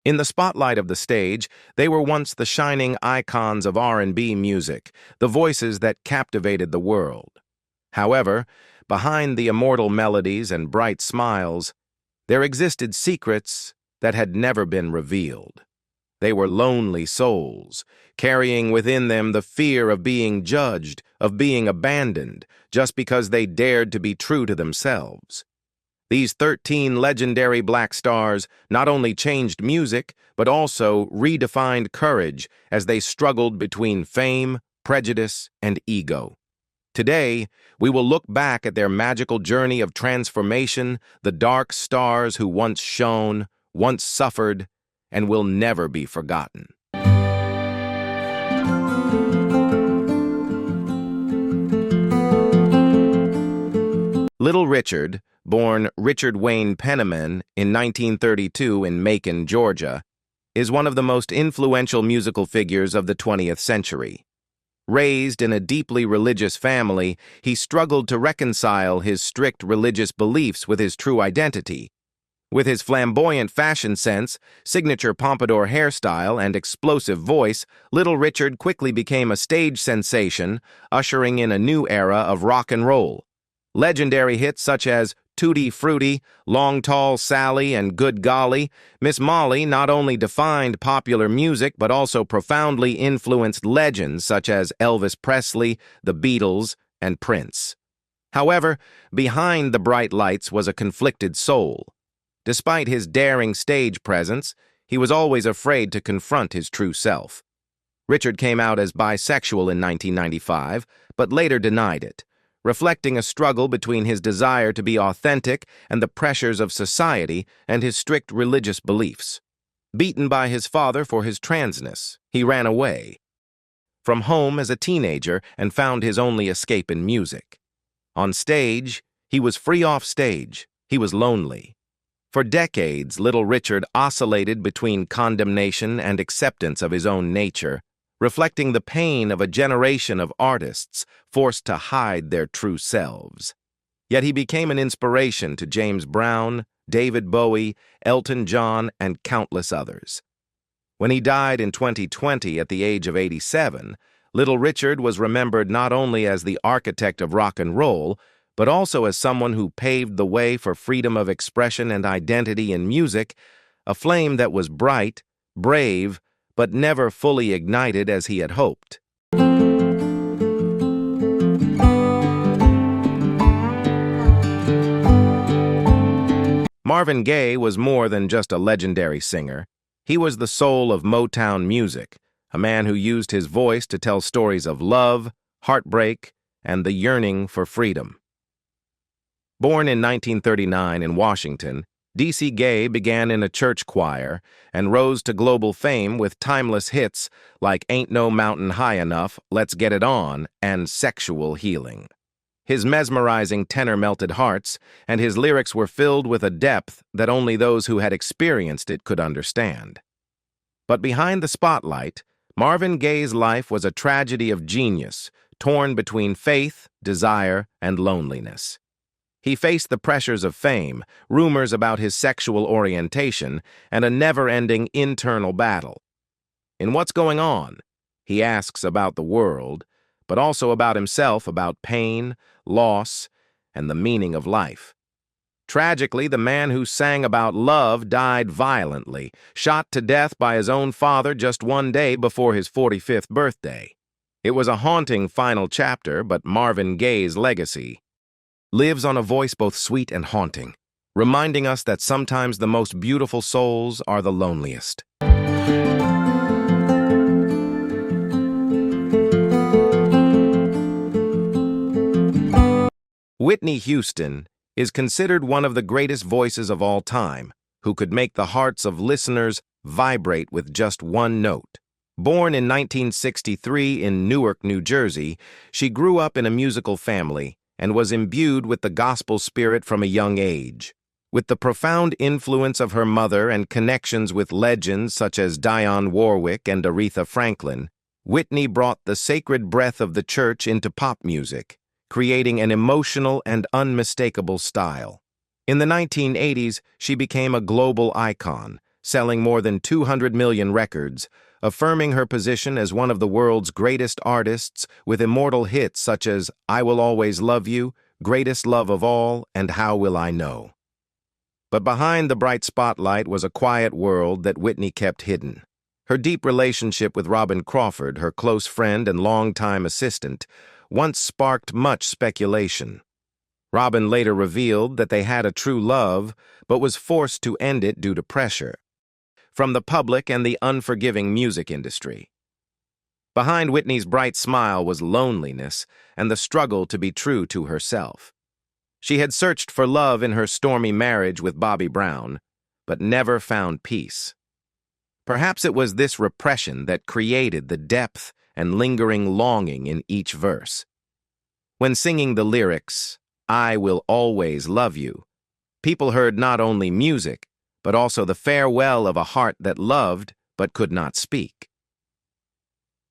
In the spotlight of the stage, they were once the shining icons of R&B music, the voices that captivated the world. However, behind the immortal melodies and bright smiles, there existed secrets that had never been revealed. They were lonely souls, carrying within them the fear of being judged, of being abandoned, just because they dared to be true to themselves. These 13 legendary black stars not only changed music, but also redefined courage as they struggled between fame, prejudice, and ego. Today, we will look back at their magical journey of transformation, the dark stars who once shone, once suffered, and will never be forgotten. Little Richard, born Richard Wayne Penniman in 1932 in Macon, Georgia, is one of the most influential musical figures of the 20th century. Raised in a deeply religious family, he struggled to reconcile his strict religious beliefs with his true identity. With his flamboyant fashion sense, signature pompadour hairstyle, and explosive voice, Little Richard quickly became a stage sensation, ushering in a new era of rock and roll. Legendary hits such as Tutti Frutti, Long Tall Sally, and Good Golly, Miss Molly not only defined popular music but also profoundly influenced legends such as Elvis Presley, the Beatles, and Prince. However, behind the bright lights was a conflicted soul. Despite his daring stage presence, he was always afraid to confront his true self. Richard came out as bisexual in 1995, but later denied it, reflecting a struggle between his desire to be authentic and the pressures of society and his strict religious beliefs. Beaten by his father for his transness, he ran away from home as a teenager and found his only escape in music. On stage, he was free off stage. He was lonely. For decades, Little Richard oscillated between condemnation and acceptance of his own nature, reflecting the pain of a generation of artists forced to hide their true selves. Yet he became an inspiration to James Brown, David Bowie, Elton John, and countless others. When he died in 2020 at the age of 87, Little Richard was remembered not only as the architect of rock and roll, but also as someone who paved the way for freedom of expression and identity in music, a flame that was bright, brave, but never fully ignited as he had hoped. Marvin Gaye was more than just a legendary singer. He was the soul of Motown music, a man who used his voice to tell stories of love, heartbreak, and the yearning for freedom. Born in 1939 in Washington, D.C. Gay began in a church choir and rose to global fame with timeless hits like Ain't No Mountain High Enough, Let's Get It On, and Sexual Healing. His mesmerizing tenor melted hearts, and his lyrics were filled with a depth that only those who had experienced it could understand. But behind the spotlight, Marvin Gaye's life was a tragedy of genius, torn between faith, desire, and loneliness. He faced the pressures of fame, rumors about his sexual orientation, and a never-ending internal battle. In What's Going On, he asks about the world, but also about himself, about pain, loss, and the meaning of life. Tragically, the man who sang about love died violently, shot to death by his own father just one day before his 45th birthday. It was a haunting final chapter, but Marvin Gaye's legacy lives on a voice both sweet and haunting, reminding us that sometimes the most beautiful souls are the loneliest. Whitney Houston is considered one of the greatest voices of all time, who could make the hearts of listeners vibrate with just one note. Born in 1963 in Newark, New Jersey, she grew up in a musical family and was imbued with the gospel spirit from a young age. With the profound influence of her mother and connections with legends such as Dionne Warwick and Aretha Franklin, Whitney brought the sacred breath of the church into pop music, creating an emotional and unmistakable style. In the 1980s, she became a global icon, selling more than 200 million records, affirming her position as one of the world's greatest artists with immortal hits such as I Will Always Love You, Greatest Love of All, and How Will I Know. But behind the bright spotlight was a quiet world that Whitney kept hidden. Her deep relationship with Robin Crawford, her close friend and longtime assistant, once sparked much speculation. Robin later revealed that they had a true love, but was forced to end it due to pressure from the public and the unforgiving music industry. Behind Whitney's bright smile was loneliness and the struggle to be true to herself. She had searched for love in her stormy marriage with Bobby Brown, but never found peace. Perhaps it was this repression that created the depth and lingering longing in each verse. When singing the lyrics, I will always love you, people heard not only music, but also the farewell of a heart that loved but could not speak.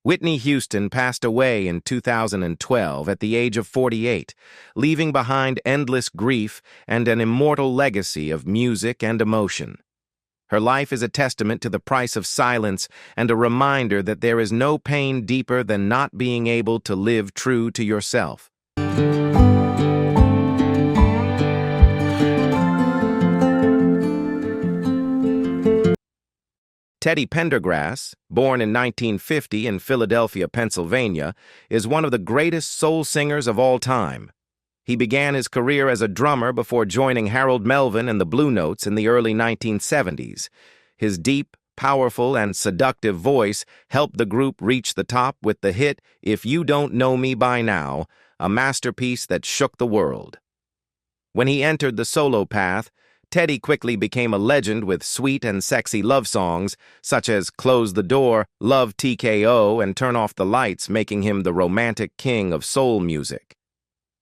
Whitney Houston passed away in 2012 at the age of 48, leaving behind endless grief and an immortal legacy of music and emotion. Her life is a testament to the price of silence and a reminder that there is no pain deeper than not being able to live true to yourself. Teddy Pendergrass, born in 1950 in Philadelphia, Pennsylvania, is one of the greatest soul singers of all time. He began his career as a drummer before joining Harold Melvin and the Blue Notes in the early 1970s. His deep, powerful, and seductive voice helped the group reach the top with the hit If You Don't Know Me By Now, a masterpiece that shook the world. When he entered the solo path, Teddy quickly became a legend with sweet and sexy love songs such as Close the Door, Love TKO, and Turn Off the Lights, making him the romantic king of soul music.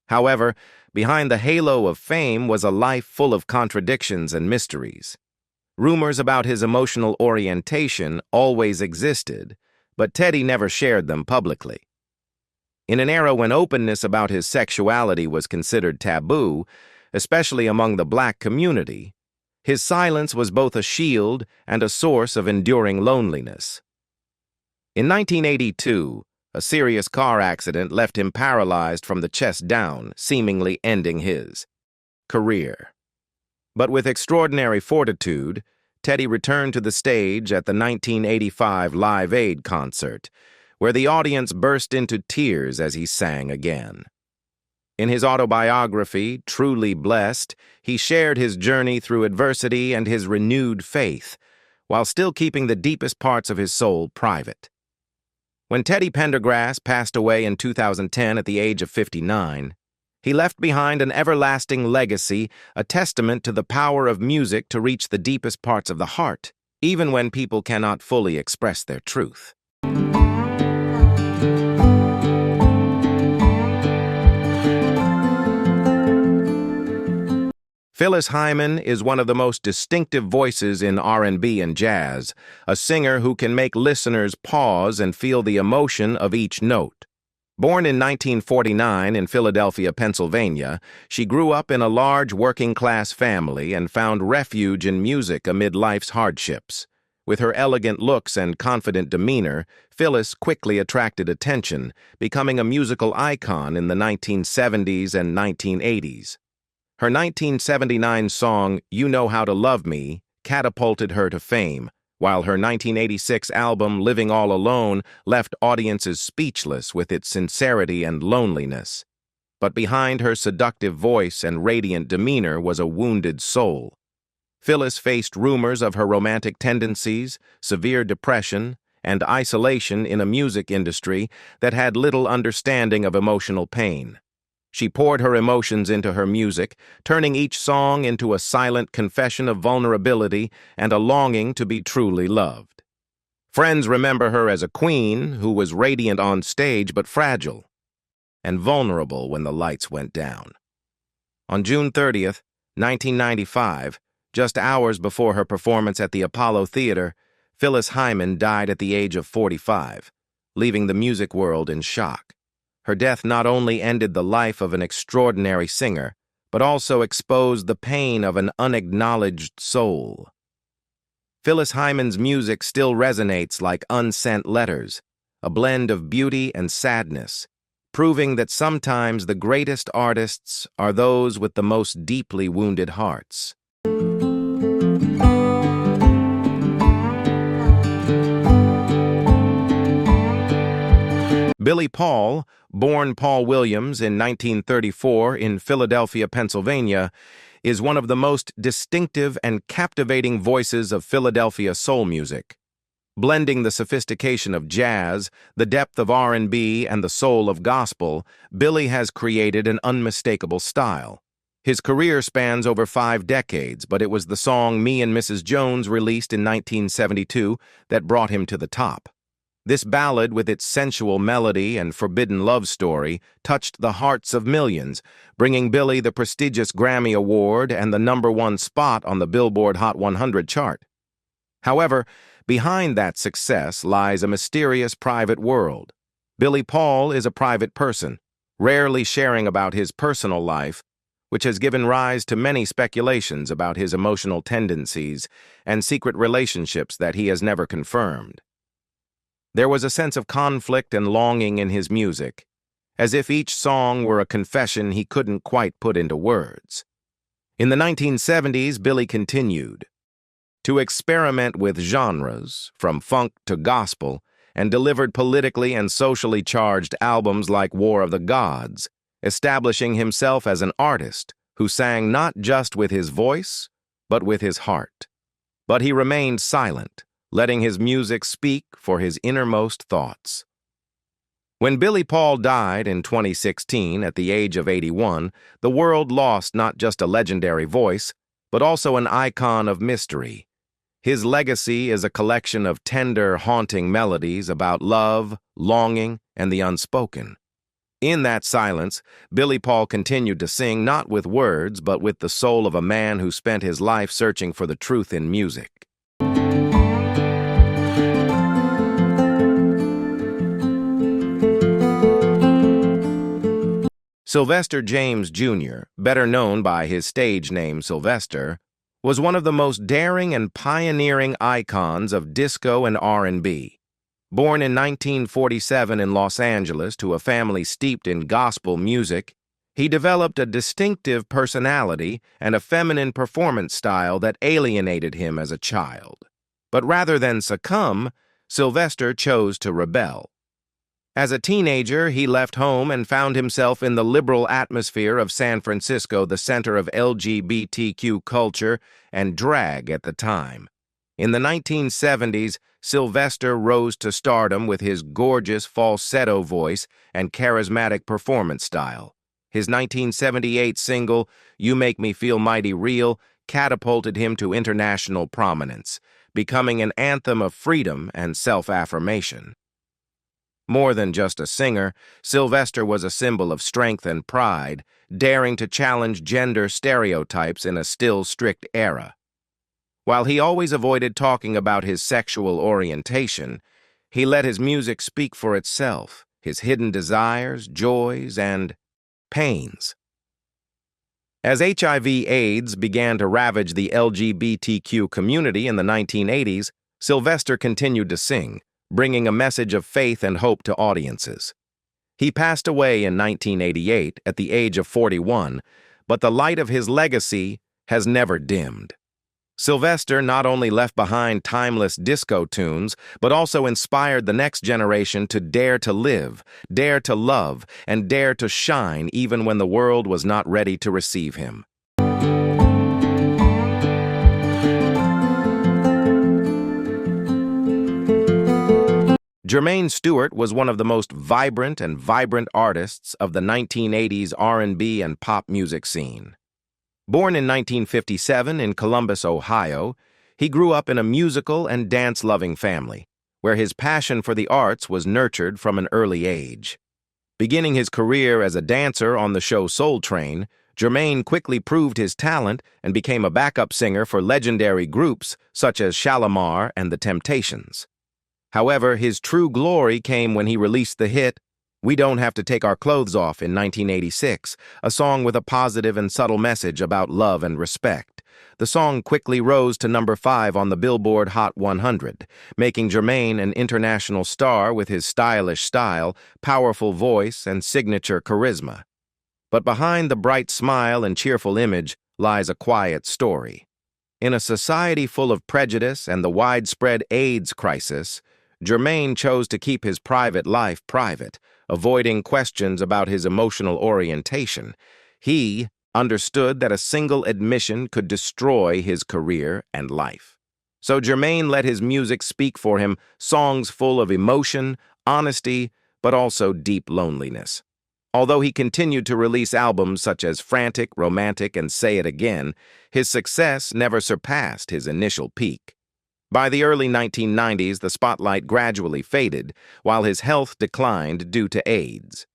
However, behind the halo of fame was a life full of contradictions and mysteries. Rumors about his emotional orientation always existed, but Teddy never shared them publicly. In an era when openness about his sexuality was considered taboo, especially among the black community, his silence was both a shield and a source of enduring loneliness. In 1982, a serious car accident left him paralyzed from the chest down, seemingly ending his career. But with extraordinary fortitude, Teddy returned to the stage at the 1985 Live Aid concert, where the audience burst into tears as he sang again. In his autobiography, Truly Blessed, he shared his journey through adversity and his renewed faith, while still keeping the deepest parts of his soul private. When Teddy Pendergrass passed away in 2010 at the age of 59, he left behind an everlasting legacy, a testament to the power of music to reach the deepest parts of the heart, even when people cannot fully express their truth. Phyllis Hyman is one of the most distinctive voices in R&B and jazz, a singer who can make listeners pause and feel the emotion of each note. Born in 1949 in Philadelphia, Pennsylvania, she grew up in a large working-class family and found refuge in music amid life's hardships. With her elegant looks and confident demeanor, Phyllis quickly attracted attention, becoming a musical icon in the 1970s and 1980s. Her 1979 song, You Know How to Love Me, catapulted her to fame, while her 1986 album, Living All Alone, left audiences speechless with its sincerity and loneliness. But behind her seductive voice and radiant demeanor was a wounded soul. Phyllis faced rumors of her romantic tendencies, severe depression, and isolation in a music industry that had little understanding of emotional pain. She poured her emotions into her music, turning each song into a silent confession of vulnerability and a longing to be truly loved. Friends remember her as a queen who was radiant on stage but fragile and vulnerable when the lights went down. On June 30th, 1995, just hours before her performance at the Apollo Theater, Phyllis Hyman died at the age of 45, leaving the music world in shock. Her death not only ended the life of an extraordinary singer, but also exposed the pain of an unacknowledged soul. Phyllis Hyman's music still resonates like unsent letters, a blend of beauty and sadness, proving that sometimes the greatest artists are those with the most deeply wounded hearts. Billy Paul, born Paul Williams in 1934 in Philadelphia, Pennsylvania, is one of the most distinctive and captivating voices of Philadelphia soul music. Blending the sophistication of jazz, the depth of R&B, and the soul of gospel, Billy has created an unmistakable style. His career spans over 5 decades, but it was the song Me and Mrs. Jones, released in 1972, that brought him to the top. This ballad, with its sensual melody and forbidden love story, touched the hearts of millions, bringing Billy the prestigious Grammy Award and the #1 spot on the Billboard Hot 100 chart. However, behind that success lies a mysterious private world. Billy Paul is a private person, rarely sharing about his personal life, which has given rise to many speculations about his emotional tendencies and secret relationships that he has never confirmed. There was a sense of conflict and longing in his music, as if each song were a confession he couldn't quite put into words. In the 1970s, Billy continued to experiment with genres, from funk to gospel, and delivered politically and socially charged albums like War of the Gods, establishing himself as an artist who sang not just with his voice, but with his heart. But he remained silent, letting his music speak for his innermost thoughts. When Billy Paul died in 2016 at the age of 81, the world lost not just a legendary voice, but also an icon of mystery. His legacy is a collection of tender, haunting melodies about love, longing, and the unspoken. In that silence, Billy Paul continued to sing not with words, but with the soul of a man who spent his life searching for the truth in music. Sylvester James Jr., better known by his stage name Sylvester, was one of the most daring and pioneering icons of disco and R&B. Born in 1947 in Los Angeles to a family steeped in gospel music, he developed a distinctive personality and a feminine performance style that alienated him as a child. But rather than succumb, Sylvester chose to rebel. As a teenager, he left home and found himself in the liberal atmosphere of San Francisco, the center of LGBTQ culture and drag at the time. In the 1970s, Sylvester rose to stardom with his gorgeous falsetto voice and charismatic performance style. His 1978 single, You Make Me Feel Mighty Real, catapulted him to international prominence, becoming an anthem of freedom and self-affirmation. More than just a singer, Sylvester was a symbol of strength and pride, daring to challenge gender stereotypes in a still strict era. While he always avoided talking about his sexual orientation, he let his music speak for itself, his hidden desires, joys, and pains. As HIV/AIDS began to ravage the LGBTQ community in the 1980s, Sylvester continued to sing, bringing a message of faith and hope to audiences. He passed away in 1988 at the age of 41, but the light of his legacy has never dimmed. Sylvester not only left behind timeless disco tunes, but also inspired the next generation to dare to live, dare to love, and dare to shine even when the world was not ready to receive him. Jermaine Stewart was one of the most vibrant artists of the 1980s R&B and pop music scene. Born in 1957 in Columbus, Ohio, he grew up in a musical and dance-loving family, where his passion for the arts was nurtured from an early age. Beginning his career as a dancer on the show Soul Train, Jermaine quickly proved his talent and became a backup singer for legendary groups such as Shalamar and The Temptations. However, his true glory came when he released the hit We Don't Have to Take Our Clothes Off in 1986, a song with a positive and subtle message about love and respect, The song quickly rose to number 5 on the Billboard Hot 100, making Jermaine an international star with his stylish style, powerful voice, and signature charisma. But behind the bright smile and cheerful image lies a quiet story. In a society full of prejudice and the widespread AIDS crisis, Jermaine chose to keep his private life private, avoiding questions about his emotional orientation. He understood that a single admission could destroy his career and life. So Jermaine let his music speak for him, songs full of emotion, honesty, but also deep loneliness. Although he continued to release albums such as Frantic, Romantic, and Say It Again, his success never surpassed his initial peak. By the early 1990s, the spotlight gradually faded, while his health declined due to AIDS.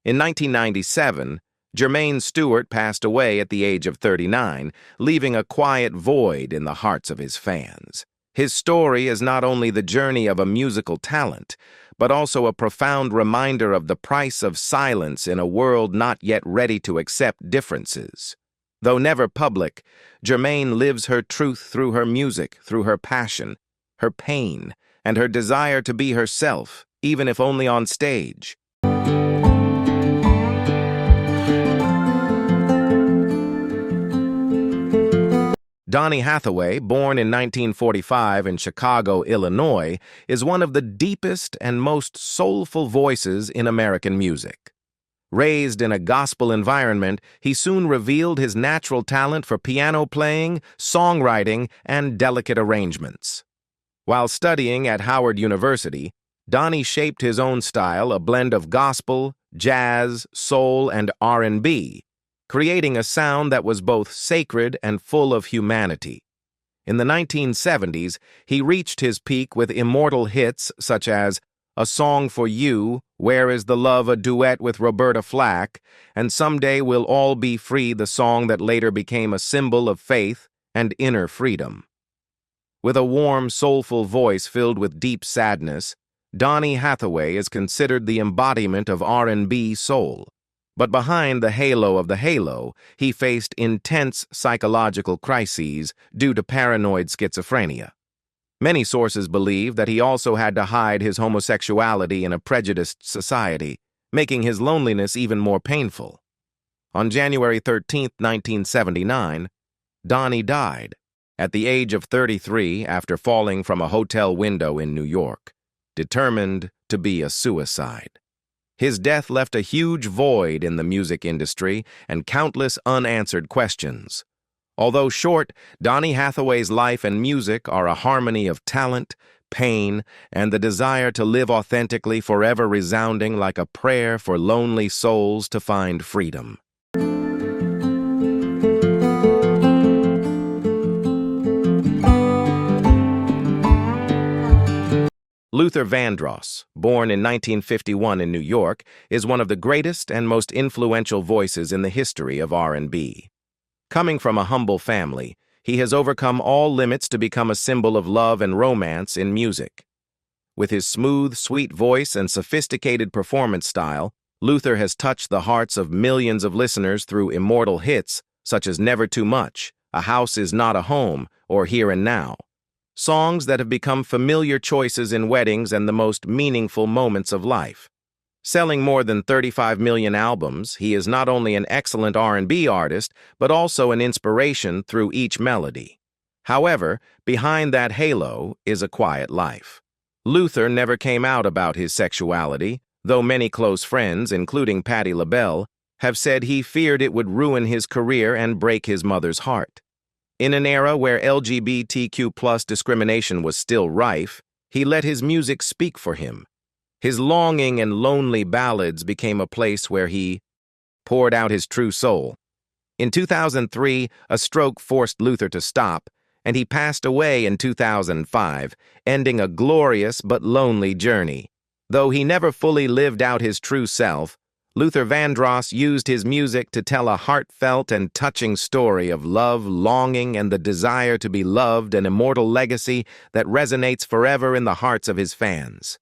In 1997, Jermaine Stewart passed away at the age of 39, leaving a quiet void in the hearts of his fans. His story is not only the journey of a musical talent, but also a profound reminder of the price of silence in a world not yet ready to accept differences. Though never public, Jermaine lives her truth through her music, through her passion, her pain, and her desire to be herself, even if only on stage. Donny Hathaway, born in 1945 in Chicago, Illinois, is one of the deepest and most soulful voices in American music. Raised in a gospel environment, he soon revealed his natural talent for piano playing, songwriting, and delicate arrangements. While studying at Howard University, Donny shaped his own style, a blend of gospel, jazz, soul, and R&B, creating a sound that was both sacred and full of humanity. In the 1970s, he reached his peak with immortal hits such as A Song for You, Where Is the Love, a duet with Roberta Flack, and Someday We'll All Be Free, the song that later became a symbol of faith and inner freedom. With a warm, soulful voice filled with deep sadness, Donny Hathaway is considered the embodiment of R&B soul. But behind the halo, he faced intense psychological crises due to paranoid schizophrenia. Many sources believe that he also had to hide his homosexuality in a prejudiced society, making his loneliness even more painful. On January 13, 1979, Donny died at the age of 33 after falling from a hotel window in New York, determined to be a suicide. His death left a huge void in the music industry and countless unanswered questions. Although short, Donny Hathaway's life and music are a harmony of talent, pain, and the desire to live authentically, forever resounding like a prayer for lonely souls to find freedom. Luther Vandross, born in 1951 in New York, is one of the greatest and most influential voices in the history of R&B. Coming from a humble family, he has overcome all limits to become a symbol of love and romance in music. With his smooth, sweet voice and sophisticated performance style, Luther has touched the hearts of millions of listeners through immortal hits such as Never Too Much, A House Is Not a Home, or Here and Now. Songs that have become familiar choices in weddings and the most meaningful moments of life. Selling more than 35 million albums, he is not only an excellent R&B artist, but also an inspiration through each melody. However, behind that halo is a quiet life. Luther never came out about his sexuality, though many close friends, including Patti LaBelle, have said he feared it would ruin his career and break his mother's heart. In an era where LGBTQ+ discrimination was still rife, he let his music speak for him. His longing and lonely ballads became a place where he poured out his true soul. In 2003, a stroke forced Luther to stop, and he passed away in 2005, ending a glorious but lonely journey. Though he never fully lived out his true self, Luther Vandross used his music to tell a heartfelt and touching story of love, longing, and the desire to be loved, an immortal legacy that resonates forever in the hearts of his fans.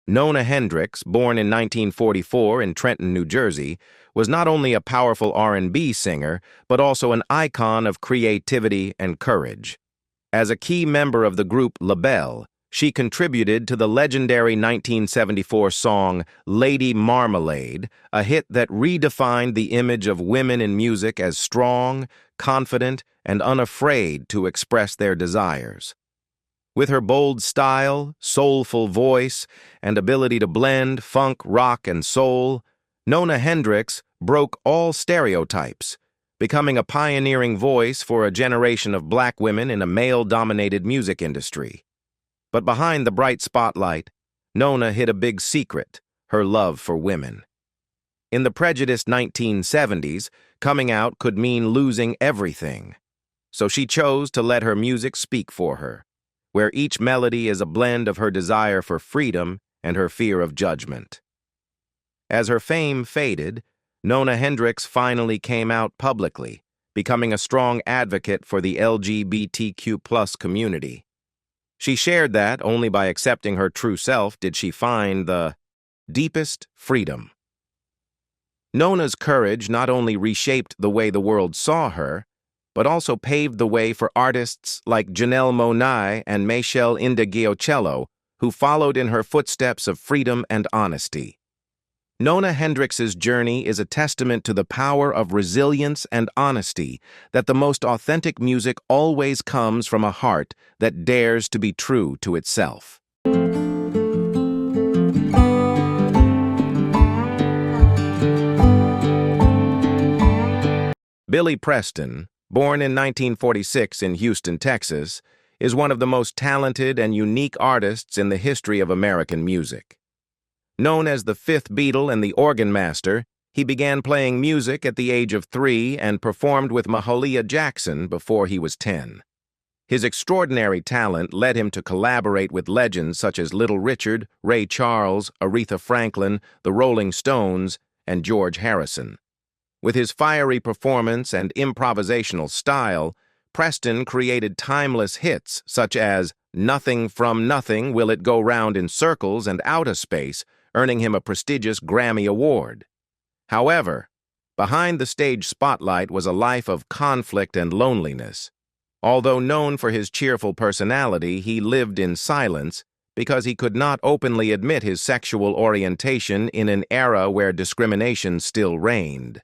Nona Hendryx, born in 1944 in Trenton, New Jersey, was not only a powerful R&B singer, but also an icon of creativity and courage. As a key member of the group La Belle, she contributed to the legendary 1974 song Lady Marmalade, a hit that redefined the image of women in music as strong, confident, and unafraid to express their desires. With her bold style, soulful voice, and ability to blend funk, rock, and soul, Nona Hendryx broke all stereotypes, becoming a pioneering voice for a generation of black women in a male-dominated music industry. But behind the bright spotlight, Nona hid a big secret: her love for women. In the prejudiced 1970s, coming out could mean losing everything. So she chose to let her music speak for her, where each melody is a blend of her desire for freedom and her fear of judgment. As her fame faded, Nona Hendryx finally came out publicly, becoming a strong advocate for the LGBTQ+ community. She shared that only by accepting her true self did she find the deepest freedom. Nona's courage not only reshaped the way the world saw her, but also paved the way for artists like Janelle Monáe and Michelle Inda, who followed in her footsteps of freedom and honesty. Nona Hendryx's journey is a testament to the power of resilience and honesty, that the most authentic music always comes from a heart that dares to be true to itself. Billy Preston, born in 1946 in Houston, Texas, is one of the most talented and unique artists in the history of American music. Known as the fifth Beatle and the organ master, he began playing music at the age of 3 and performed with Mahalia Jackson before he was 10. His extraordinary talent led him to collaborate with legends such as Little Richard, Ray Charles, Aretha Franklin, the Rolling Stones, and George Harrison. With his fiery performance and improvisational style, Preston created timeless hits such as Nothing from Nothing Will It Go Round in Circles and Outer Space, earning him a prestigious Grammy Award. However, behind the stage spotlight was a life of conflict and loneliness. Although known for his cheerful personality, he lived in silence because he could not openly admit his sexual orientation in an era where discrimination still reigned.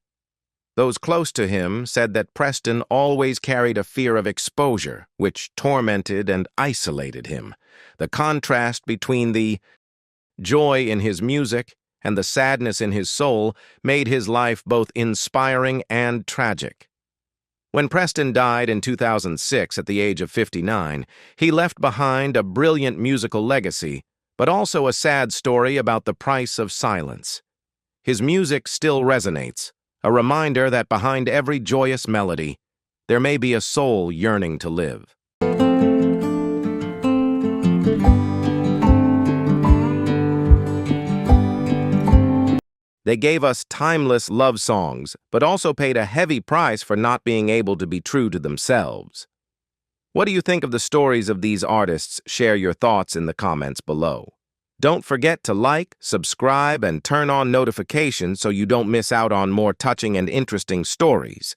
Those close to him said that Preston always carried a fear of exposure, which tormented and isolated him. The contrast between the joy in his music and the sadness in his soul made his life both inspiring and tragic. When Preston died in 2006 at the age of 59, he left behind a brilliant musical legacy, but also a sad story about the price of silence. His music still resonates, a reminder that behind every joyous melody, there may be a soul yearning to live. They gave us timeless love songs, but also paid a heavy price for not being able to be true to themselves. What do you think of the stories of these artists? Share your thoughts in the comments below. Don't forget to like, subscribe, and turn on notifications so you don't miss out on more touching and interesting stories.